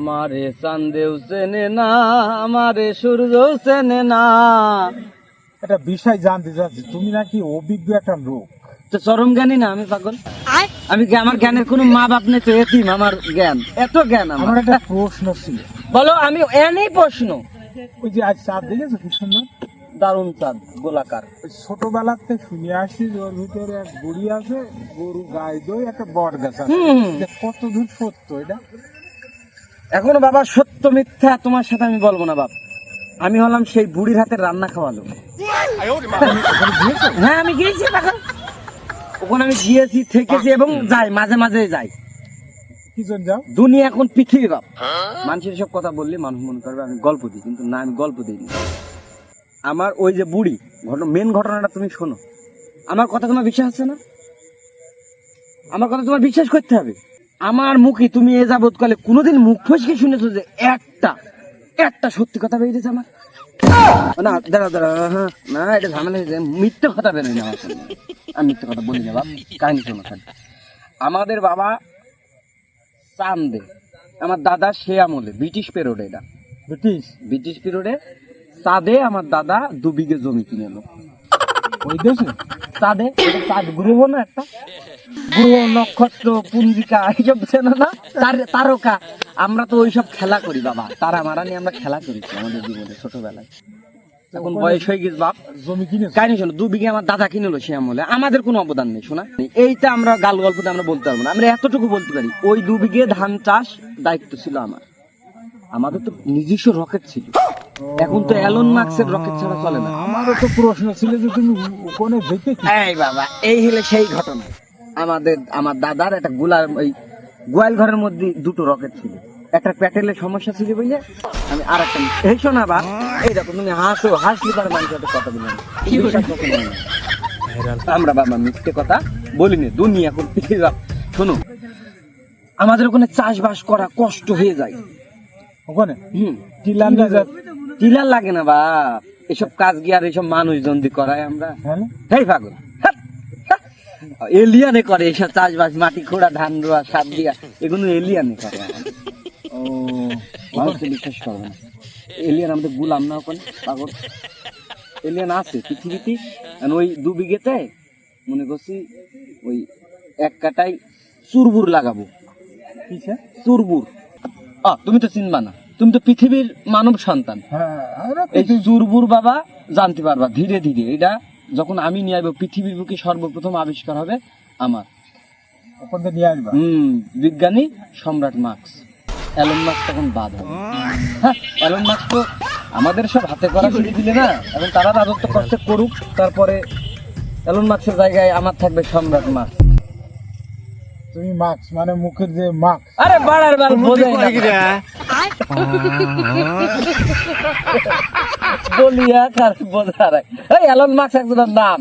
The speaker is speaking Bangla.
আমারে চাঁদেও চেনে না, আমারে সূর্য চেনে না। একটা বিষয় জানতে চাচ্ছি, তুমি নাকি অভিজ্ঞ একটা লোক। তো চরম জ্ঞানী না আমি, পাগল? আমি আমার জ্ঞানের কোনো মা বাপ নেই তো, এতিম আমার জ্ঞান, এত জ্ঞান আমার একটা প্রশ্ন ছিল। বলো। আমি এনেই প্রশ্ন। ওই যে আজ চাঁদ দেখেছো কি সুন্দর, দারুণ চাঁদ, গোলাকার। ছোটবেলাতে শুনে আসি যে ওর ভিতরে এক বুড়ি আছে, গরু গাই দই, একটা বট গাছ আছে। কত দূর সত্য এটা? এখনো বাবা সত্য মিথ্যা তোমার সাথে আমি বলবো না বাপ। আমি হলাম সেই বুড়ির হাতে রান্না খাওয়ালো। হ্যাঁ আমি গিয়েছি পাগল, ওখানে আমি গিয়েছি, থেকেছি এবং যাই, মাঝে মাঝে যাই। কি জন যাও? দুনিয়া এখন পৃথিবী বাপ। মানুষের সব কথা বললে মানুষ মনে করবে আমি গল্প দিই, কিন্তু না, আমি গল্প দিইনি। আমার ওই যে বুড়ি মেন ঘটনাটা তুমি শোনো। আমার কথা তোমার বিশ্বাস আছে না? আমার কথা তোমার বিশ্বাস করতে হবে। আমার মুখে তুমি এ যাবৎকালে কোনোদিন মুখ ফসকে শুনেছো যে একটা সত্যি কথা বেরিয়েছে আমার? না দাঁড়া, হ্যাঁ না, এটা ঝামেলা হয়েছে, মিথ্যে কথা বেরোয় না আমার সামনে। আমি মিথ্যে কথা বলি না বাপ, কাহিনী শোনো খালি। আমাদের বাবা চাঁদে, আমার দাদা সে আমলে ব্রিটিশ পিরিয়ডে, এটা ব্রিটিশ পিরিয়ডে চাঁদে আমার দাদা 2 বিঘে জমি কিনে এলো। ওই দেশে চাঁদে, চাঁদ গ্রহ না, একটা গ্রহ, নক্ষত্র, পুঞ্জিকা, এইসব চেনো না? তারকা। আমরা তো ওইসব খেলা করি বাবা, তারা মারা নিয়ে আমরা খেলা করেছি আমাদের জীবনে ছোটবেলায়। এখন বয়স হয়ে গেছে বাপ, জমি কিনে কাহিনী শোনো। 2 বিঘে আমার দাদা কিনেলো সে আমলে, আমাদের কোনো অবদান নেই শোনা। এইটা আমরা গাল গল্পতে আমরা বলতে পারবো না, আমরা এতটুকু বলতে পারি ওই 2 বিঘে ধান চাষ দায়িত্ব ছিল আমার। আমাদের তো নিজস্ব রকেট ছিল, এখন তো এলন মাস্কের রকেট ছাড়া চলে না। আমারও তো প্রশ্ন ছিল যে তুমি ওখানে দেখে কি? এই বাবা, এই হলে সেই ঘটনা। আমার দাদার একটা গোয়াল ঘরের মধ্যে 2টো রকেট ছিল। একটা প্যাটেলের সমস্যা ছিল বলে আমি আর একটা এই শোনা বা এই দেখো, তুমি হাসলি পারে মানুষের সাথে কথা বলি না। আমরা বাবা মিথ্যে কথা বলিনি, দুনিয়া এখন পৃথিবী বাপ। শোনো, আমাদের ওখানে চাষবাস করা কষ্ট হয়ে যায় ওখানে। টিলার লাগে না বা এসব কাজ গিয়ে আর এইসব মানুষজন দিয়ে করায় আমরা। এই পাগল, এলিয়ানে করে এইসব চাষবাস, মাটি খোঁড়া, ধান রোয়া, সার দিয়া, এগুলো এলিয়ানে করে। ও মানুষকে বিশ্বাস করবে না, এলিয়ান আমাদের গুলাম না ওখানে পাগল। এলিয়ান আছে পৃথিবীতে। ওই 2 বিঘেতে মনে করছি ওই 1 কাটাই চুরবুর লাগাবো। চুরবুর তুমি তো চিনবা না, তুমি তো পৃথিবীর মানব সন্তান। এই চুরবুর বাবা জানতে পারবা ধীরে ধীরে। এটা যখন আমি নিয়ে আসবো, পৃথিবীর বুকে সর্বপ্রথম আবিষ্কার হবে আমার। বিজ্ঞানী সম্রাট মার্কস, এলন মাস্ক তখন বাদ হবে। হ্যাঁ, এলন মাস্ক তো আমাদের সব হাতে করা ছুটি দিলে না, এবং তারা রাজত্ব করতে করুক, তারপরে এলন মাস্কের জায়গায় আমার থাকবে সম্রাট মার্কস। তুমি মার্কস মানে মুখের যে মার্কস? আরে বাড়ার বার বোঝাই না বলিয়া কার বোঝা। এই এলন মার্কস একজনের নাম।